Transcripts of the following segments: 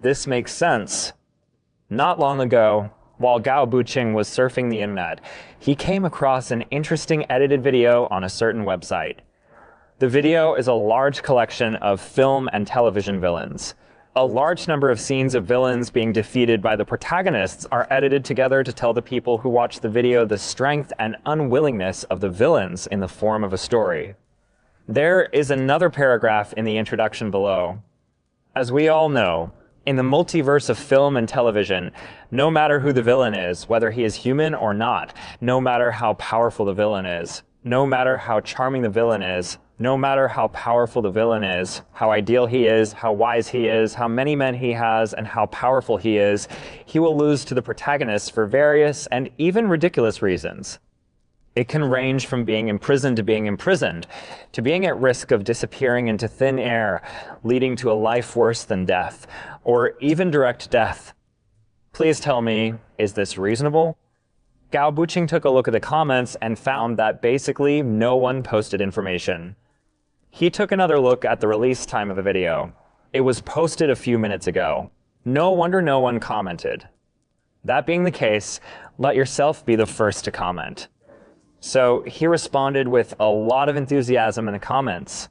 This makes sense. Not long ago, while Gao Buqing was surfing the internet, he came across an interesting edited video on a certain website. The video is a large collection of film and television villains. A large number of scenes of villains being defeated by the protagonists are edited together to tell the people who watch the video the strength and unwillingness of the villains in the form of a story. There is another paragraph in the introduction below. As we all know, in the multiverse of film and television, no matter who the villain is, whether he is human or not, no matter how powerful the villain is, no matter how charming the villain is, no matter how powerful the villain is, how ideal he is, how wise he is, how many men he has, and how powerful he is, he will lose to the protagonist for various and even ridiculous reasons. It can range from being imprisoned, to being being at risk of disappearing into thin air, leading to a life worse than death, or even direct death. Please tell me, is this reasonable? Gao Buqing took a look at the comments and found that basically no one posted information. He took another look at the release time of the video. It was posted a few minutes ago. No wonder no one commented. That being the case, let yourself be the first to comment. So he responded with a lot of enthusiasm in the comments.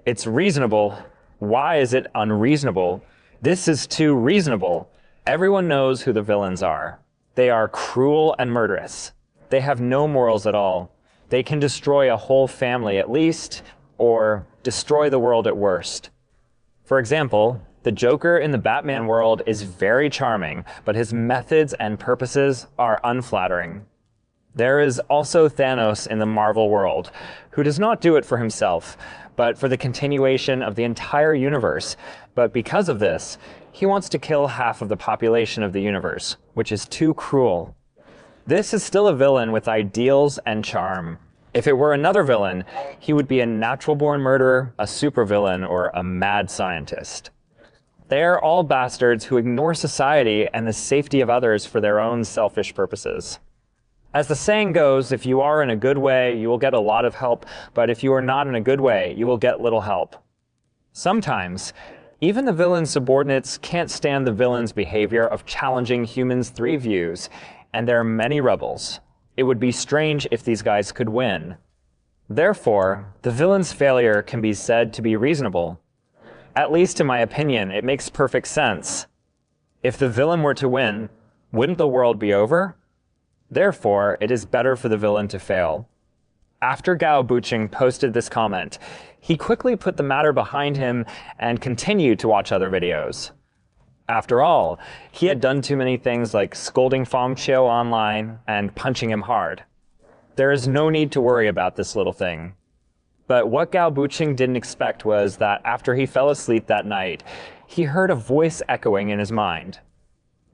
It's reasonable. Why is it unreasonable? This is too reasonable. Everyone knows who the villains are. They are cruel and murderous. They have no morals at all. They can destroy a whole family at least, or destroy the world at worst. For example, the Joker in the Batman world is very charming, but his methods and purposes are unflattering. There is also Thanos in the Marvel world, who does not do it for himself, but for the continuation of the entire universe. But because of this, he wants to kill half of the population of the universe, which is too cruel. This is still a villain with ideals and charm. If it were another villain, he would be a natural-born murderer, a supervillain, or a mad scientist. They are all bastards who ignore society and the safety of others for their own selfish purposes. As the saying goes, if you are in a good way, you will get a lot of help, but if you are not in a good way, you will get little help. Sometimes, even the villain's subordinates can't stand the villain's behavior of challenging humans' three views, and there are many rebels. It would be strange if these guys could win. Therefore, the villain's failure can be said to be reasonable. At least in my opinion, it makes perfect sense. If the villain were to win, wouldn't the world be over? Therefore, it is better for the villain to fail. After Gao Buqing posted this comment, he quickly put the matter behind him and continued to watch other videos. After all, he had done too many things like scolding Feng Qiu online and punching him hard. There is no need to worry about this little thing. But what Gao Buqing didn't expect was that after he fell asleep that night, he heard a voice echoing in his mind.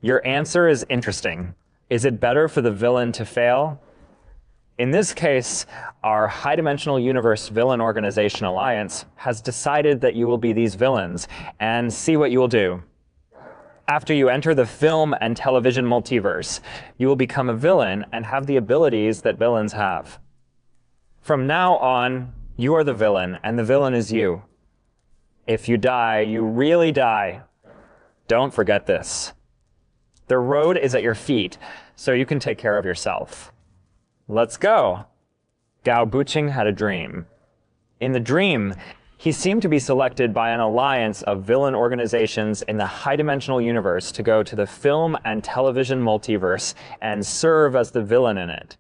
Your answer is interesting. Is it better for the villain to fail? In this case, our high-dimensional universe villain organization alliance has decided that you will be these villains, and see what you will do. After you enter the film and television multiverse, you will become a villain and have the abilities that villains have. From now on, you are the villain, and the villain is you. If you die, you really die. Don't forget this. The road is at your feet, so you can take care of yourself. Let's go. Gao Buqing had a dream. In the dream, he seemed to be selected by an alliance of villain organizations in the high-dimensional universe to go to the film and television multiverse and serve as the villain in it.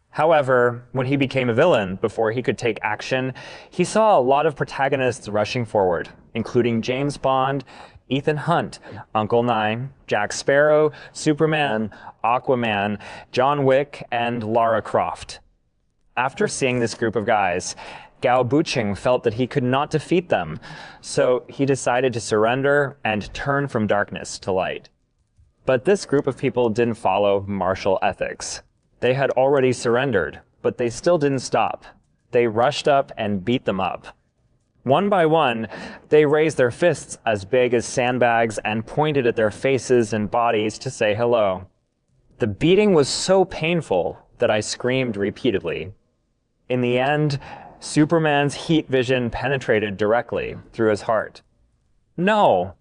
However, when he became a villain, before he could take action, he saw a lot of protagonists rushing forward, including James Bond, Ethan Hunt, Uncle Nine, Jack Sparrow, Superman, Aquaman, John Wick, and Lara Croft. After seeing this group of guys, Gao Buqing felt that he could not defeat them, so he decided to surrender and turn from darkness to light. But this group of people didn't follow martial ethics. They had already surrendered, but they still didn't stop. They rushed up and beat them up. One by one, they raised their fists as big as sandbags and pointed at their faces and bodies to say hello. The beating was so painful that I screamed repeatedly. In the end, Superman's heat vision penetrated directly through his heart. No!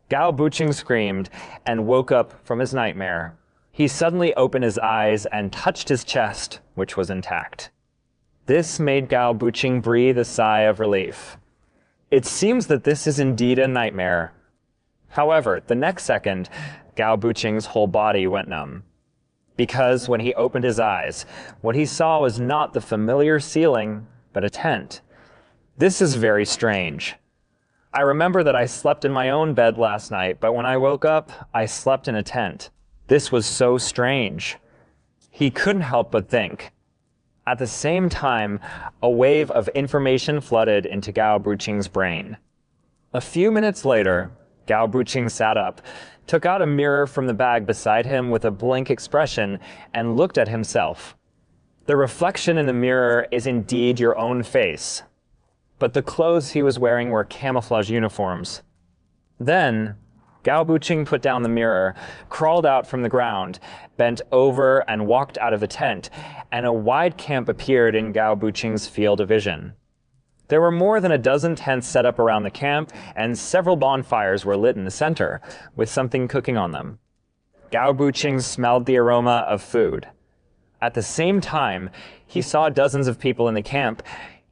Gao Buqing screamed and woke up from his nightmare. He suddenly opened his eyes and touched his chest, which was intact. This made Gao Buqing breathe a sigh of relief. It seems that this is indeed a nightmare. However, the next second, Gao Buqing's whole body went numb. Because when he opened his eyes, what he saw was not the familiar ceiling, but a tent. This is very strange. I remember that I slept in my own bed last night, but when I woke up, I slept in a tent. This was so strange. He couldn't help but think. At the same time, a wave of information flooded into Gao Buqing's brain. A few minutes later, Gao Buqing sat up, took out a mirror from the bag beside him with a blank expression, and looked at himself. The reflection in the mirror is indeed your own face, but the clothes he was wearing were camouflage uniforms. Then, Gao Buqing put down the mirror, crawled out from the ground, bent over and walked out of the tent, and a wide camp appeared in Gao Buqing's field of vision. There were more than a dozen tents set up around the camp, and several bonfires were lit in the center, with something cooking on them. Gao Buqing smelled the aroma of food. At the same time, he saw dozens of people in the camp,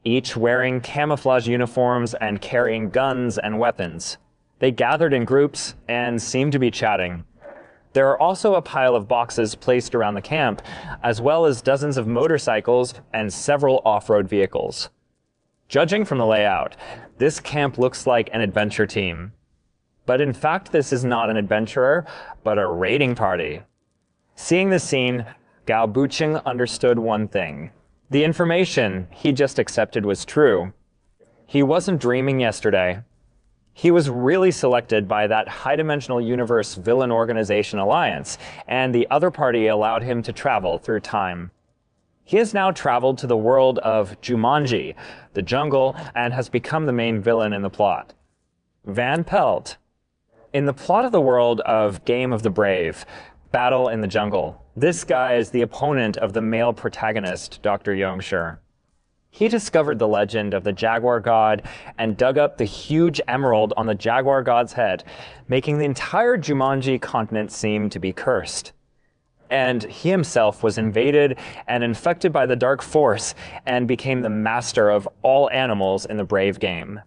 each wearing camouflage uniforms and carrying guns and weapons. They gathered in groups and seemed to be chatting. There are also a pile of boxes placed around the camp, as well as dozens of motorcycles and several off-road vehicles. Judging from the layout, this camp looks like an adventure team. But in fact, this is not an adventurer, but a raiding party. Seeing the scene, Gao Buqing understood one thing. The information he just accepted was true. He wasn't dreaming yesterday. He was really selected by that high-dimensional universe villain organization Alliance, and the other party allowed him to travel through time. He has now traveled to the world of Jumanji, the jungle, and has become the main villain in the plot. Van Pelt. In the plot of the world of Game of the Brave, Battle in the Jungle, this guy is the opponent of the male protagonist, Dr. Yongshur. He discovered the legend of the Jaguar God and dug up the huge emerald on the Jaguar God's head, making the entire Jumanji continent seem to be cursed. And he himself was invaded and infected by the Dark Force and became the master of all animals in the Brave game.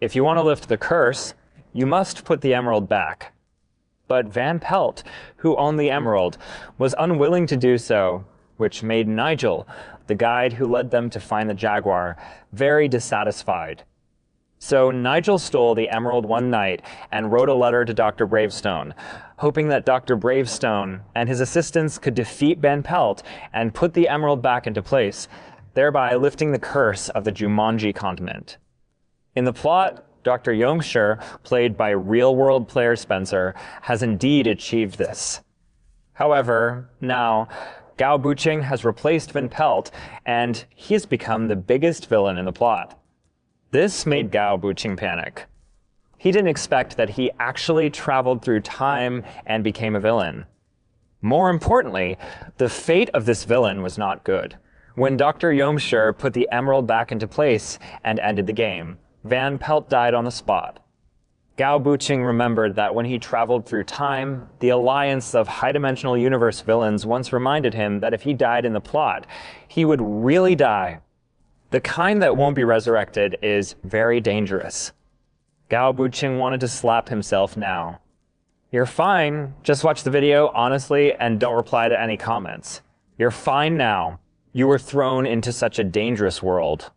If you want to lift the curse, you must put the emerald back. But Van Pelt, who owned the emerald, was unwilling to do so, which made Nigel, the guide who led them to find the Jaguar, very dissatisfied. So Nigel stole the emerald one night and wrote a letter to Dr. Bravestone, hoping that Dr. Bravestone and his assistants could defeat Van Pelt and put the emerald back into place, thereby lifting the curse of the Jumanji continent. In the plot, Dr. Yongshur, played by real-world player Spencer, has indeed achieved this. However, now, Gao Buqing has replaced Van Pelt, and he has become the biggest villain in the plot. This made Gao Buqing panic. He didn't expect that he actually traveled through time and became a villain. More importantly, the fate of this villain was not good. When Dr. Yongshur put the emerald back into place and ended the game, Van Pelt died on the spot. Gao Buqing remembered that when he traveled through time, the alliance of high-dimensional universe villains once reminded him that if he died in the plot, he would really die. The kind that won't be resurrected is very dangerous. Gao Buqing wanted to slap himself now. You're fine, just watch the video honestly and don't reply to any comments. You're fine now. You were thrown into such a dangerous world.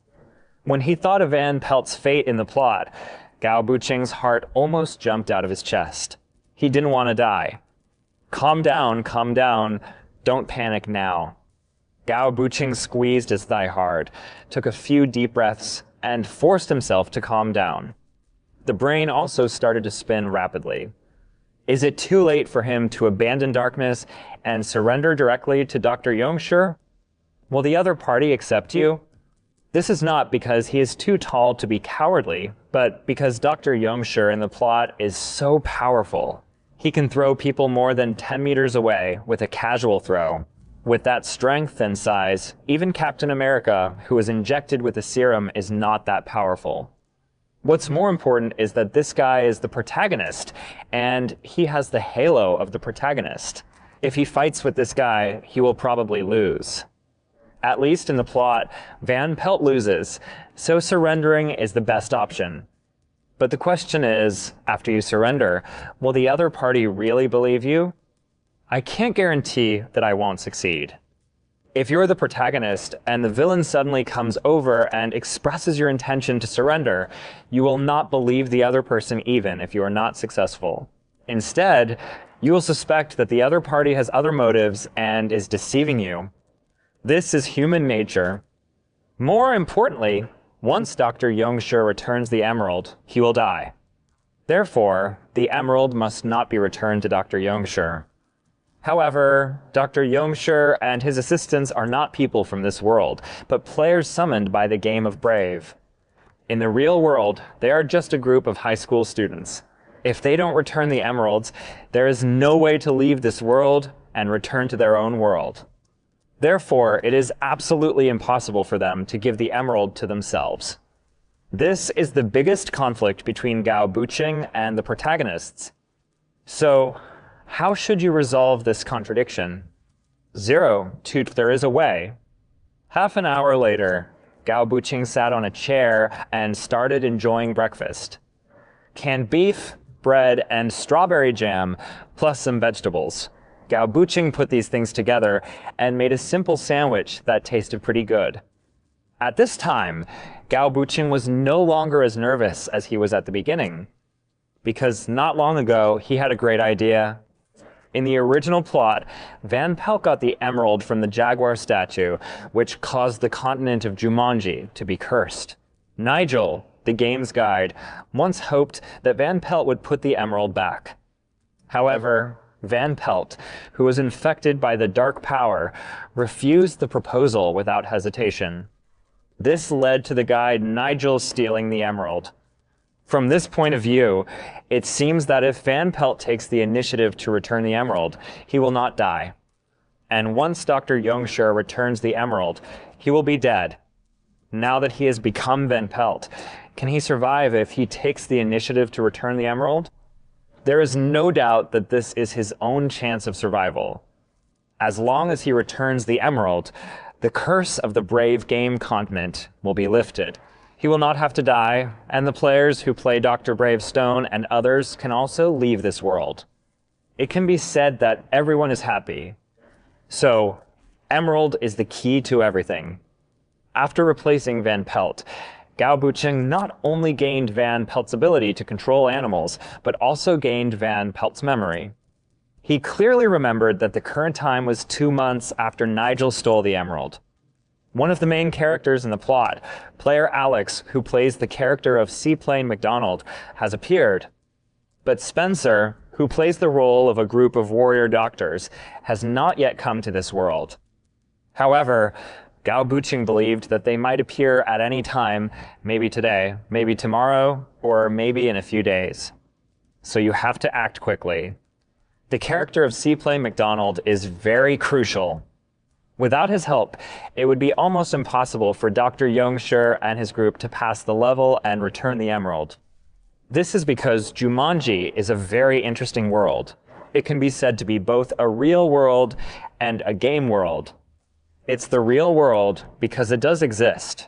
When he thought of Van Pelt's fate in the plot, Gao Buqing's heart almost jumped out of his chest. He didn't want to die. Calm down, don't panic now. Gao Buqing squeezed his thigh hard, took a few deep breaths, and forced himself to calm down. The brain also started to spin rapidly. Is it too late for him to abandon darkness and surrender directly to Dr. Yongshur? Will the other party accept you? This is not because he is too tall to be cowardly, but because Dr. Yongshur in the plot is so powerful. He can throw people more than 10 meters away with a casual throw. With that strength and size, even Captain America, who was injected with the serum, is not that powerful. What's more important is that this guy is the protagonist, and he has the halo of the protagonist. If he fights with this guy, he will probably lose. At least in the plot, Van Pelt loses, so surrendering is the best option. But the question is, after you surrender, will the other party really believe you? I can't guarantee that I won't succeed. If you're the protagonist and the villain suddenly comes over and expresses your intention to surrender, you will not believe the other person even if you are not successful. Instead, you will suspect that the other party has other motives and is deceiving you. This is human nature. More importantly, once Dr. Yongshi returns the emerald, he will die. Therefore, the emerald must not be returned to Dr. Yongshi. However, Dr. Yongshi and his assistants are not people from this world, but players summoned by the game of Brave. In the real world, they are just a group of high school students. If they don't return the emeralds, there is no way to leave this world and return to their own world. Therefore, it is absolutely impossible for them to give the emerald to themselves. This is the biggest conflict between Gao Buqing and the protagonists. So, how should you resolve this contradiction? 0. There is a way. Half an hour later, Gao Buqing sat on a chair and started enjoying breakfast. Canned beef, bread, and strawberry jam, plus some vegetables. Gao Buqing put these things together and made a simple sandwich that tasted pretty good. At this time, Gao Buqing was no longer as nervous as he was at the beginning, because not long ago he had a great idea. In the original plot, Van Pelt got the emerald from the jaguar statue, which caused the continent of Jumanji to be cursed. Nigel, the game's guide, once hoped that Van Pelt would put the emerald back. However, Van Pelt, who was infected by the dark power, refused the proposal without hesitation. This led to the guide Nigel stealing the emerald. From this point of view, it seems that if Van Pelt takes the initiative to return the emerald, he will not die. And once Dr. Yongshi returns the emerald, he will be dead. Now that he has become Van Pelt, can he survive if he takes the initiative to return the emerald? There is no doubt that this is his own chance of survival. As long as he returns the emerald, the curse of the Brave game continent will be lifted. He will not have to die, and the players who play Dr. Bravestone and others can also leave this world. It can be said that everyone is happy. So, emerald is the key to everything. After replacing Van Pelt, Gao Buqing not only gained Van Pelt's ability to control animals, but also gained Van Pelt's memory. He clearly remembered that the current time was 2 months after Nigel stole the emerald. One of the main characters in the plot, player Alex, who plays the character of Seaplane McDonald, has appeared. But Spencer, who plays the role of a group of warrior doctors, has not yet come to this world. However, Gao Buqing believed that they might appear at any time, maybe today, maybe tomorrow, or maybe in a few days. So you have to act quickly. The character of Seaplane McDonald is very crucial. Without his help, it would be almost impossible for Dr. Yongshi and his group to pass the level and return the emerald. This is because Jumanji is a very interesting world. It can be said to be both a real world and a game world. It's the real world because it does exist.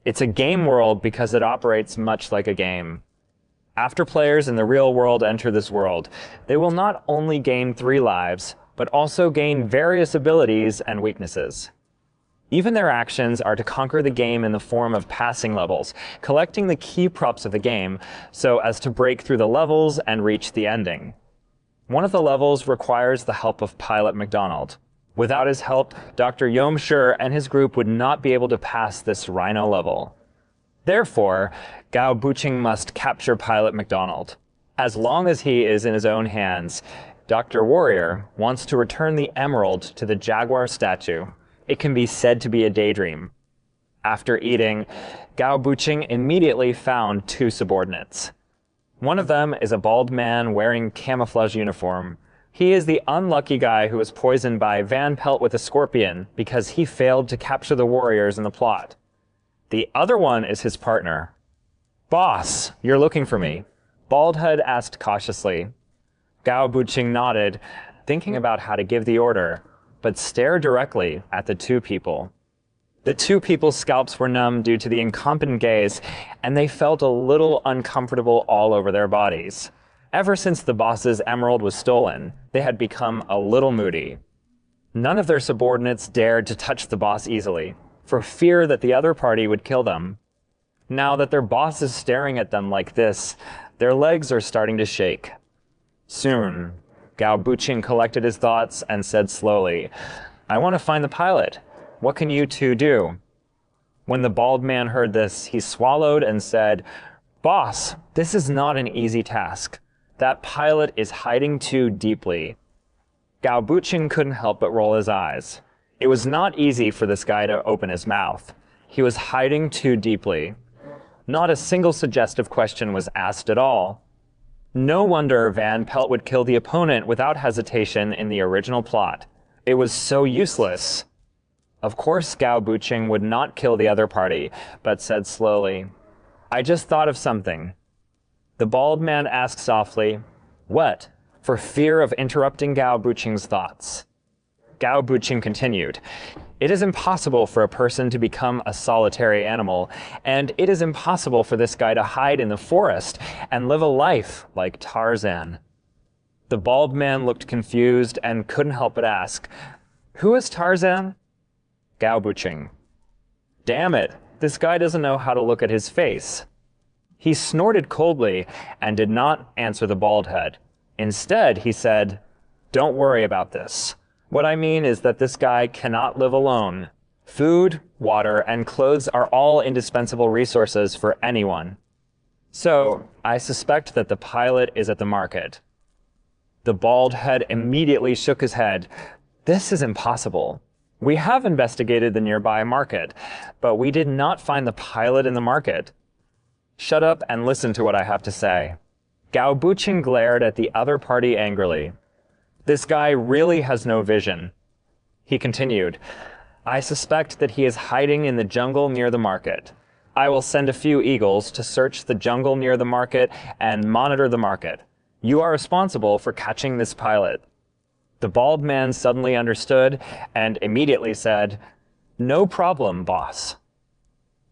It's a game world because it operates much like a game. After players in the real world enter this world, they will not only gain 3 lives, but also gain various abilities and weaknesses. Even their actions are to conquer the game in the form of passing levels, collecting the key props of the game so as to break through the levels and reach the ending. One of the levels requires the help of Pilot McDonald. Without his help, Dr. Yongshi and his group would not be able to pass this Rhino level. Therefore, Gao Buqing must capture Pilot McDonald. As long as he is in his own hands, Dr. Warrior wants to return the emerald to the jaguar statue. It can be said to be a daydream. After eating, Gao Buqing immediately found 2 subordinates. One of them is a bald man wearing camouflage uniform. He is the unlucky guy who was poisoned by Van Pelt with a scorpion because he failed to capture the warriors in the plot. The other one is his partner. Boss, you're looking for me. Baldhead asked cautiously. Gao Buqing nodded, thinking about how to give the order, but stared directly at the two people. The two people's scalps were numb due to the incompetent gaze, and they felt a little uncomfortable all over their bodies. Ever since the boss's emerald was stolen, they had become a little moody. None of their subordinates dared to touch the boss easily, for fear that the other party would kill them. Now that their boss is staring at them like this, their legs are starting to shake. Soon, Gao Buqing collected his thoughts and said slowly, "I want to find the pilot. What can you two do?" When the bald man heard this, he swallowed and said, "Boss, this is not an easy task. That pilot is hiding too deeply." Gao Buqing couldn't help but roll his eyes. It was not easy for this guy to open his mouth. He was hiding too deeply. Not a single suggestive question was asked at all. No wonder Van Pelt would kill the opponent without hesitation in the original plot. It was so useless. Of course, Gao Buqing would not kill the other party, but said slowly, "I just thought of something." The bald man asked softly, "What?" for fear of interrupting Gao Buqing's thoughts. Gao Buqing continued, "It is impossible for a person to become a solitary animal, and it is impossible for this guy to hide in the forest and live a life like Tarzan." The bald man looked confused and couldn't help but ask, "Who is Tarzan?" Gao Buqing. "Damn it, this guy doesn't know how to look at his face." He snorted coldly and did not answer the bald head. Instead, he said, "Don't worry about this. What I mean is that this guy cannot live alone. Food, water, and clothes are all indispensable resources for anyone. So, I suspect that the pilot is at the market." The bald head immediately shook his head. "This is impossible. We have investigated the nearby market, but we did not find the pilot in the market." "Shut up and listen to what I have to say." Gao Buqing glared at the other party angrily. This guy really has no vision. He continued, "I suspect that he is hiding in the jungle near the market. I will send a few eagles to search the jungle near the market and monitor the market. You are responsible for catching this pilot." The bald man suddenly understood and immediately said, "No problem, boss."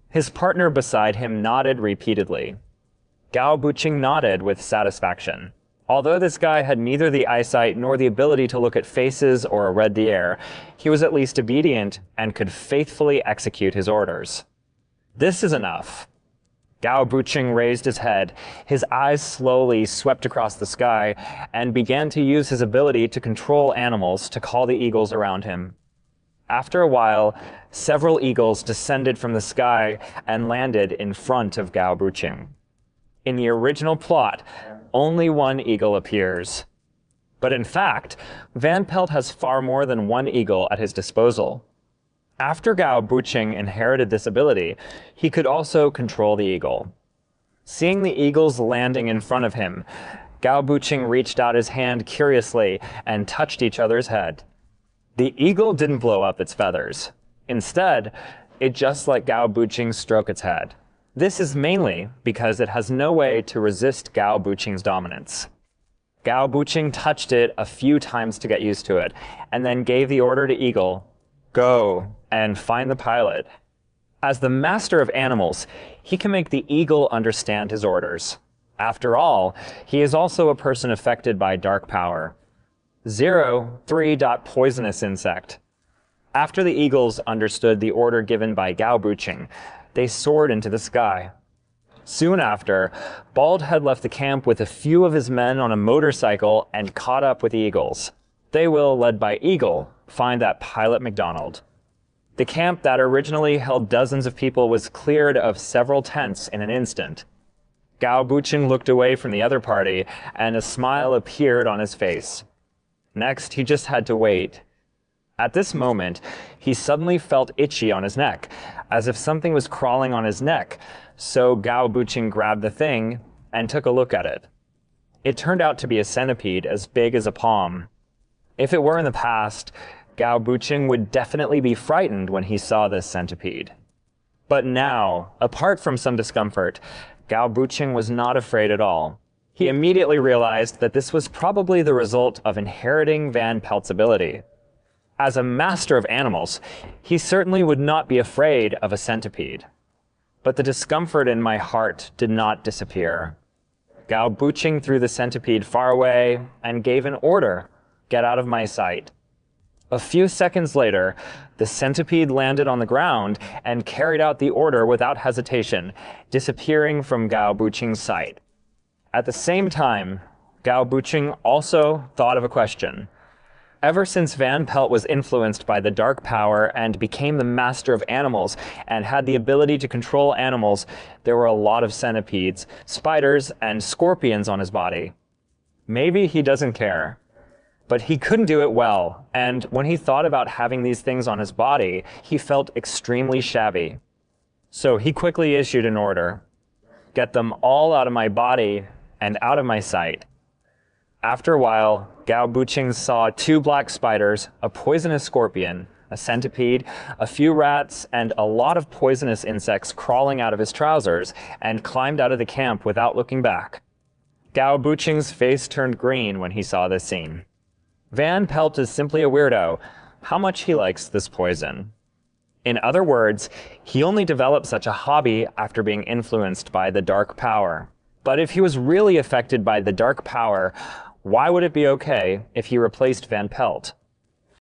His partner beside him nodded repeatedly. Gao Buqing nodded with satisfaction. Although this guy had neither the eyesight nor the ability to look at faces or read the air, he was at least obedient and could faithfully execute his orders. "This is enough." Gao Buqing raised his head, his eyes slowly swept across the sky, and began to use his ability to control animals to call the eagles around him. After a while, several eagles descended from the sky and landed in front of Gao Buqing. In the original plot, only one eagle appears. But in fact, Van Pelt has far more than one eagle at his disposal. After Gao Buqing inherited this ability, he could also control the eagle. Seeing the eagles landing in front of him, Gao Buqing reached out his hand curiously and touched each other's head. The eagle didn't blow up its feathers. Instead, it just let Gao Buqing stroke its head. This is mainly because it has no way to resist Gao Buqing's dominance. Gao Buqing touched it a few times to get used to it, and then gave the order to Eagle, "Go and find the pilot." As the master of animals, he can make the eagle understand his orders. After all, he is also a person affected by dark power. 03. Poisonous insect. After the eagles understood the order given by Gao Buqing, they soared into the sky. Soon after, Baldhead left the camp with a few of his men on a motorcycle and caught up with the eagles. They will, led by Eagle, find that pilot McDonald. The camp that originally held dozens of people was cleared of several tents in an instant. Gao Buqing looked away from the other party, and a smile appeared on his face. Next, he just had to wait. At this moment, he suddenly felt itchy on his neck, as if something was crawling on his neck, so Gao Buqing grabbed the thing and took a look at it. It turned out to be a centipede as big as a palm. If it were in the past, Gao Buqing would definitely be frightened when he saw this centipede. But now, apart from some discomfort, Gao Buqing was not afraid at all. He immediately realized that this was probably the result of inheriting Van Pelt's ability. As a master of animals, he certainly would not be afraid of a centipede. But the discomfort in my heart did not disappear. Gao Buqing threw the centipede far away and gave an order, "Get out of my sight." A few seconds later, the centipede landed on the ground and carried out the order without hesitation, disappearing from Gao Buqing's sight. At the same time, Gao Buqing also thought of a question. Ever since Van Pelt was influenced by the dark power and became the master of animals and had the ability to control animals, there were a lot of centipedes, spiders, and scorpions on his body. Maybe he doesn't care. But he couldn't do it well, and when he thought about having these things on his body, he felt extremely shabby. So he quickly issued an order. "Get them all out of my body and out of my sight." After a while, Gao Buqing saw 2 black spiders, a poisonous scorpion, a centipede, a few rats, and a lot of poisonous insects crawling out of his trousers, and climbed out of the camp without looking back. Gao Buqing's face turned green when he saw this scene. Van Pelt is simply a weirdo. How much he likes this poison. In other words, he only developed such a hobby after being influenced by the dark power. But if he was really affected by the dark power, why would it be okay if he replaced Van Pelt?